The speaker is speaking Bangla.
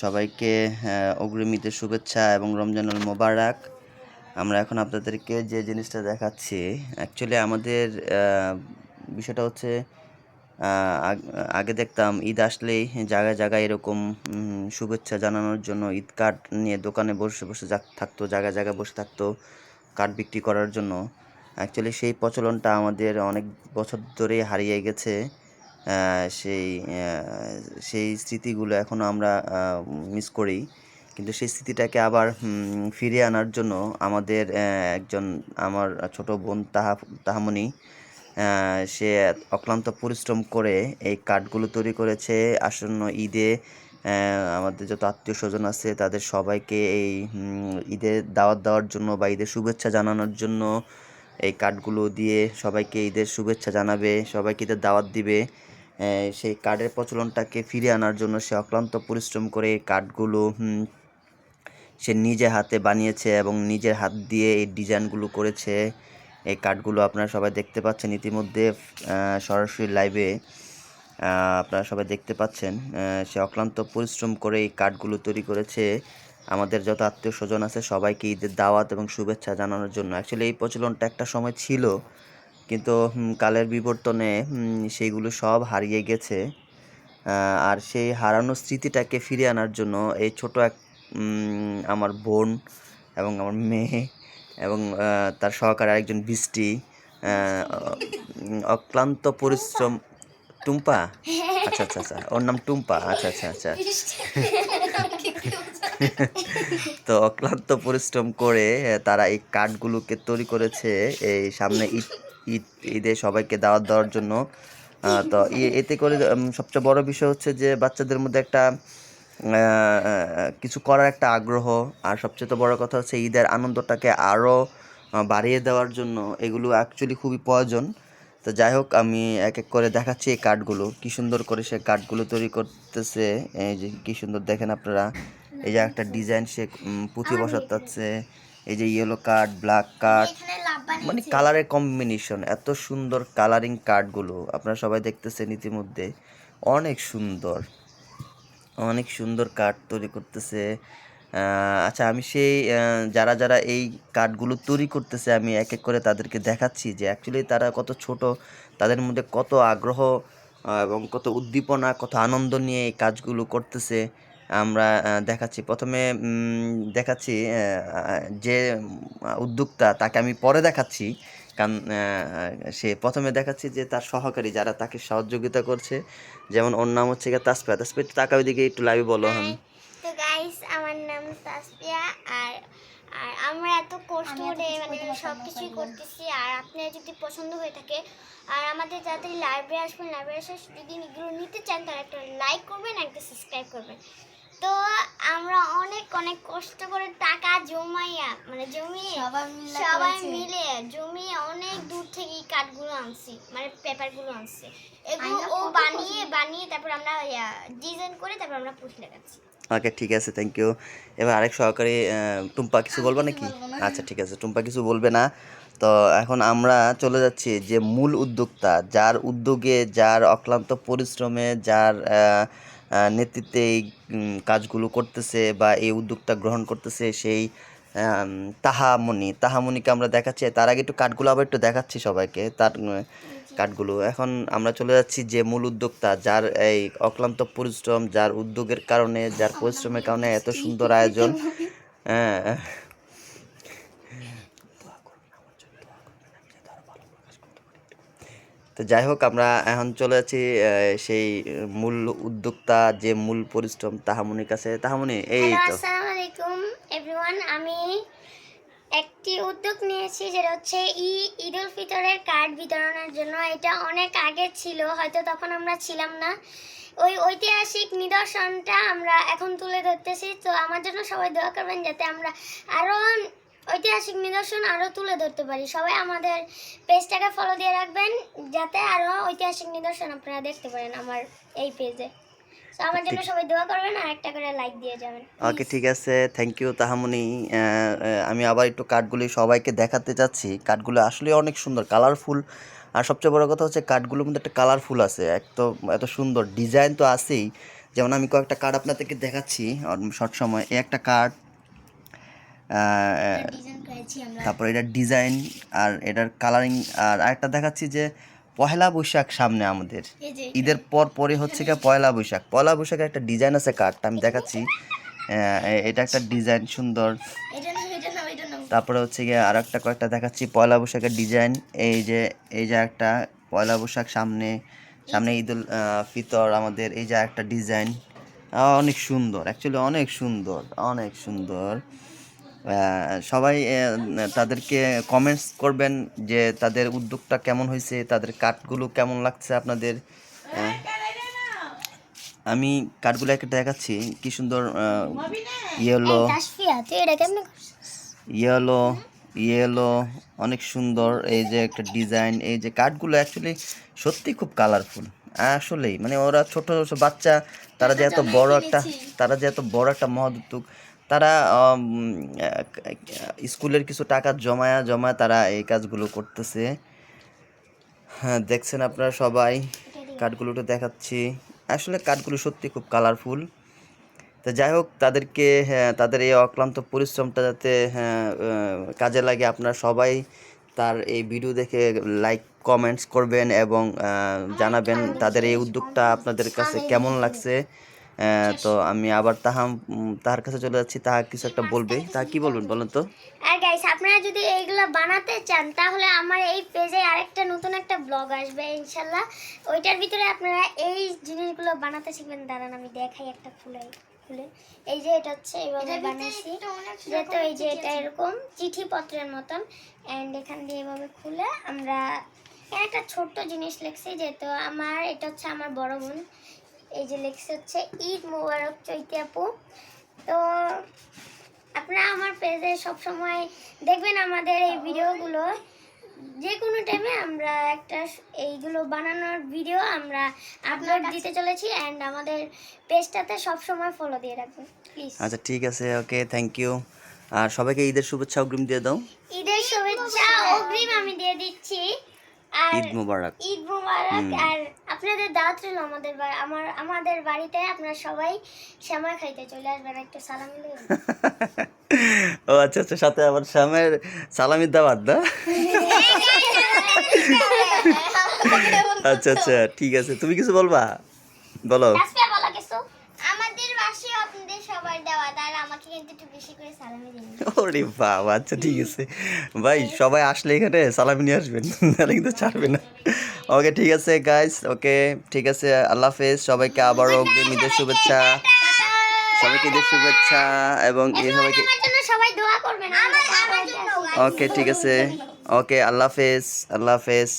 সবাইকে অগ্রিম ঈদের শুভেচ্ছা এবং রমজানুল মোবারক। আমরা এখন আপনাদেরকে যে জিনিসটা দেখাচ্ছি, অ্যাকচুয়ালি আমাদের বিষয়টা হচ্ছে আগে দেখতাম ঈদ আসলেই জায়গায় জায়গায় এরকম শুভেচ্ছা জানানোর জন্য ঈদ কার্ড নিয়ে দোকানে বসে বসে থাকতো, জায়গায় জায়গায় বসে থাকতো কার্ড বিক্রি করার জন্য। অ্যাকচুয়ালি সেই প্রচলনটা আমাদের অনেক বছর ধরেই হারিয়ে গেছে। সেই সেই স্মৃতিগুলো এখনও আমরা মিস করি। কিন্তু সেই স্মৃতিটাকে আবার ফিরিয়ে আনার জন্য আমাদের একজন আমার ছোট বোন তাহামণি, সে অক্লান্ত পরিশ্রম করে এই কার্ডগুলো তৈরি করেছে আসন্ন ঈদে। আমাদের যত আত্মীয়স্বজন আছে তাদের সবাইকে এই ঈদের দাওয়াত দেওয়ার জন্য বা ঈদের শুভেচ্ছা জানানোর জন্য এই কার্ডগুলো দিয়ে সবাইকে ঈদের শুভেচ্ছা জানাবে, সবাইকে ঈদের দাওয়াত দিবে। সেই কার্ডের প্রচলনটাকে ফিরিয়ে আনার জন্য সে অক্লান্ত পরিশ্রম করে এই কার্ডগুলো সে নিজে হাতে বানিয়েছে এবং নিজের হাত দিয়ে এই ডিজাইনগুলো করেছে। এই কার্ডগুলো আপনারা সবাই দেখতে পাচ্ছেন ইতিমধ্যে সরাসরি লাইভে আপনারা সবাই দেখতে পাচ্ছেন। সে অক্লান্ত পরিশ্রম করে এই কার্ডগুলো তৈরি করেছে আমাদের যত আত্মীয় স্বজন আছে সবাইকে ঈদের দাওয়াত এবং শুভেচ্ছা জানানোর জন্য। অ্যাকচুয়ালি এই প্রচলনটা একটা সময় ছিল, কিন্তু কালের বিবর্তনে সেইগুলো সব হারিয়ে গেছে। আর সেই হারানো স্মৃতিটাকে ফিরিয়ে আনার জন্য এই ছোট আমার বোন এবং আমার মেয়ে এবং তার সহকারে আরেকজন বৃষ্টি অক্লান্ত পরিশ্রম। টুম্পা? আচ্ছা আচ্ছা আচ্ছা, ওর নাম টুম্পা। আচ্ছা আচ্ছা আচ্ছা। তো অক্লান্ত পরিশ্রম করে তারা এই কার্ডগুলোকে তৈরি করেছে এই সামনে ঈদে সবাইকে দাওয়াত দেওয়ার জন্য। তো এতে করে সবচেয়ে বড় বিষয় হচ্ছে যে বাচ্চাদের মধ্যে একটা কিছু করার একটা আগ্রহ, আর সবচেয়ে বড় কথা হচ্ছে ঈদের আনন্দটাকে আরও বাড়িয়ে দেওয়ার জন্য এগুলো অ্যাকচুয়ালি খুবই প্রয়োজন। তো যাই হোক, আমি এক এক করে দেখাচ্ছি এই কার্ডগুলো, কী সুন্দর করে সে কার্ডগুলো তৈরি করতেছে। এই যে কী সুন্দর দেখেন আপনারা, এই যে একটা ডিজাইন সে পুঁথি বসাচ্ছে। এই যে ইয়েলো কার্ড, ব্ল্যাক কার্ড, মানে কালারের কম্বিনেশন, এত সুন্দর কালারিং কার্ডগুলো আপনারা সবাই দেখতেছেন ইতিমধ্যে। অনেক সুন্দর, অনেক সুন্দর কার্ড তৈরি করতেছে। আচ্ছা, আমি সেই যারা যারা এই কার্ডগুলো তৈরি করতেছে আমি এক এক করে তাদেরকে দেখাচ্ছি যে অ্যাকচুয়ালি তারা কত ছোট, তাদের মধ্যে কত আগ্রহ এবং কত উদ্দীপনা, কত আনন্দ নিয়ে এই কাজগুলো করতেছে। আমরা দেখাচ্ছি প্রথমে, দেখাচ্ছি যে উদ্যোক্তা তাকে আমি পরে দেখাচ্ছি, কারণ সে প্রথমে দেখাচ্ছি যে তার সহকারী যারা তাকে সহযোগিতা করছে। যেমন ওর নাম হচ্ছে তাসফিয়া। তাসফিয়া একটু তাকাও দিকে, একটু লাইভে বলো। তো গাইস, আমার নাম তাসফিয়া। আর আর আমরা এত কষ্ট করে মানে সব কিছুই করতেছি। আর আপনার যদি পছন্দ হয়ে থাকে আর আমাদের যাদের লাইভে আসবেন, লাইভে এসে যদি এগুলো নিতে চান তারা একটা লাইক করবেন, একটা সাবস্ক্রাইব করবেন। তো আমরা অনেক অনেক কষ্ট করে টাকা জমাইয়া মানে জমিয়ে সবাই মিলে জমিয়ে অনেক দূর থেকে এই কার্ডগুলো আনছি, মানে পেপারগুলো আনছি। এগুলো ও বানিয়ে বানিয়ে তারপর আমরা ডিজাইন করে তারপর আমরা পুঁথি লাগাচ্ছি। ওকে, ঠিক আছে, থ্যাংক ইউ। এবার আরেক সহকারী টুম্পা কিছু বলবে নাকি? আচ্ছা, ঠিক আছে, টুম্পা কিছু বলবে না। তো এখন আমরা চলে যাচ্ছি যে মূল উদ্যোক্তা, যার উদ্যোগে, যার অক্লান্ত পরিশ্রমে, যার নেতৃত্বে এই কাজগুলো করতেছে বা এই উদ্যোগটা গ্রহণ করতেছে, সেই তাহামণিকে আমরা দেখাচ্ছি। তার আগে একটু কার্ডগুলো আবার একটু দেখাচ্ছি সবাইকে, তার কার্ডগুলো। এখন আমরা চলে যাচ্ছি যে মূল উদ্যোক্তা, যার এই অক্লান্ত পরিশ্রম, যার উদ্যোগের কারণে, যার পরিশ্রমের কারণে এত সুন্দর আয়োজন। হ্যাঁ, তো যাই হোক, আমরা এখন চলে যাচ্ছি সেই মূল উদ্যোক্তা, যে মূল পরিশ্রম তাহামনির কাছে। তাহামনি, এই তো। আসসালামু আলাইকুম এভরিওয়ান। আমি একটি উদ্যোগ নিয়েছি যেটা হচ্ছে ঈদুল ফিতরের কার্ড বিতরণের জন্য। এটা অনেক আগে ছিল, হয়তো তখন আমরা ছিলাম না। ওই ঐতিহাসিক নিদর্শনটা আমরা এখন তুলে ধরতেছি। তো আমার জন্য সবাই দোয়া করবেন যাতে আমরা আরও ঐতিহাসিক নিদর্শন আরও তুলে ধরতে পারি। সবাই আমাদের পেজটাকে ফলো দিয়ে রাখবেন যাতে আরও ঐতিহাসিক নিদর্শন আপনারা দেখতে পারেন আমার এই পেজে। তো আমার জন্য সবাই দোয়া করবেন আর একটা করে লাইক দিয়ে যাবেন। ওকে, ঠিক আছে, থ্যাংক ইউ তাহামনি। আমি আবার একটু কার্ডগুলি সবাইকে দেখাতে চাচ্ছি। কার্ডগুলো আসলে অনেক সুন্দর, কালারফুল। আর সবচেয়ে বড় কথা হচ্ছে কার্ডগুলোর মধ্যে একটা কালারফুল আছে, এত সুন্দর ডিজাইন তো আছেই, যেমন আমি কয়েকটা কার্ড আপনাদেরকে দেখাচ্ছি শর্ট সময়। এই একটা কার্ড, ডিজাইন করেছি আমরা। তারপর এটার ডিজাইন আর এটার কালারিং। আর আরেকটা দেখাচ্ছি যে পহেলা বৈশাখ সামনে আমাদের, এই যে ঈদের পরে হচ্ছে গিয়ে পয়লা বৈশাখ। পয়লা বৈশাখের একটা ডিজাইন আছে কার্ডটা আমি দেখাচ্ছি। এটা একটা ডিজাইন সুন্দর। এটা না এটা না। তারপরে হচ্ছে গিয়ে আর একটা কয়েকটা দেখাচ্ছি পয়লা বৈশাখের ডিজাইন। এই যে একটা পয়লা বৈশাখ সামনে, সামনে ঈদুল ফিতর আমাদের। এই যে একটা ডিজাইন অনেক সুন্দর, অ্যাকচুয়ালি অনেক সুন্দর, অনেক সুন্দর। সবাই তাদেরকে কমেন্টস করবেন যে তাদের উদ্যোগটা কেমন হয়েছে, তাদের কার্ডগুলো কেমন লাগছে আপনাদের। আমি কার্ডগুলো একটা দেখাচ্ছি, কি সুন্দর ইয়েলো তাসফিয়া তুই এটা কেমনে ইয়েলো ইয়েলো, অনেক সুন্দর। এই যে একটা ডিজাইন, এই যে কার্ডগুলো অ্যাকচুয়ালি সত্যি খুব কালারফুল আসলেই। মানে ওরা ছোট ছোট বাচ্চা, তারা যে এত বড় একটা মহৎ উদ্যোগ, তারা স্কুলের কিছু টাকা জমায়া জমায়া তারা এই কাজগুলো করতেছে। হ্যাঁ, দেখছেন আপনারা সবাই, কার্ডগুলোটা দেখাচ্ছি। আসলে কার্ডগুলো সত্যি খুব কালারফুল। তো যাই হোক, তাদেরকে তাদের এই অক্লান্ত পরিশ্রমটা যাতে কাজে লাগে, আপনারা সবাই তার এই ভিডিও দেখে লাইক কমেন্টস করবেন এবং জানাবেন তাদের এই উদ্যোগটা আপনাদের কাছে কেমন লাগছে। তো আমি আবার তাহার কাছে চলে যাচ্ছি। তাহা কিছু একটা বলবে, তাহা কি বলবেন বলেন তো? আর গাইস আপনারা যদি এইগুলো বানাতে চান তাহলে আমার এই পেজে আরেকটা নতুন একটা ব্লগ আসবে ইনশাআল্লাহ। ওইটার ভিতরে আপনারা এই জিনিসগুলো বানাতে শিখবেন। দাঁড়ান আমি দেখাই একটা খুলে। এই যে এটা হচ্ছে এইভাবে বানাইছি, যেহেতু এই যে এটা এরকম চিঠিপত্রের মতন। অ্যান্ড এখান দিয়ে এভাবে খুলে আমরা একটা ছোট্ট জিনিস লিখছি, যেহেতু এটা হচ্ছে আমার বড় বোন। এই যে লিখছে হচ্ছে ঈদ মোবারক চৈতি আপু। তো আপনারা আমার পেজে সবসময় দেখবেন আমাদের এই ভিডিওগুলো, যে কোনো টাইমে আমরা এইগুলো বানানোর ভিডিও আমরা আপলোড দিতে চলেছি। অ্যান্ড আমাদের পেজটাতে সবসময় ফলো দিয়ে রাখবেন প্লিজ। আচ্ছা ঠিক আছে, ওকে, থ্যাংক ইউ। আর সবাইকে ঈদের শুভেচ্ছা অগ্রিম দিয়ে দাও। ঈদের শুভেচ্ছা অগ্রিম আমি দিয়ে দিচ্ছি। আর ঈদ মোবারক। ঈদ মোবারক। আর আপনাদের দাওয়াত রইল আমাদের বাড়িতে। আপনারা সবাই সেমাই খাইতে চলে আসবেন, একটু সালামি দেবেন। ও আচ্ছা আচ্ছা, সাথে আবার শামের সালামির দাওয়াত না? আচ্ছা আচ্ছা ঠিক আছে, তুমি কিছু বলবা? বলো। তাসফিয়া বলা কিছু। আমাদের বাসায় আপনাদের সবার দাওয়াত, আর আমাকে কিন্তু একটু বেশি করে সালামি দিন। ওরে বাবা, আচ্ছা ঠিক আছে ভাই, সবাই আসলে এখানে সালামি নিয়ে আসবেন, নাহলে কিন্তু ছাড়বে না। ওকে ঠিক আছে গাইস, ওকে ঠিক আছে, আল্লাহ হাফেজ। সবাইকে আবারও অগ্রিম ঈদের শুভেচ্ছা, সবাইকে ঈদের শুভেচ্ছা এবং সবাইকে। আমার জন্য সবাই দোয়া করবেন। আমার জন্য। ওকে ঠিক আছে, ওকে, আল্লাহ হাফেজ, আল্লাহ হাফেজ।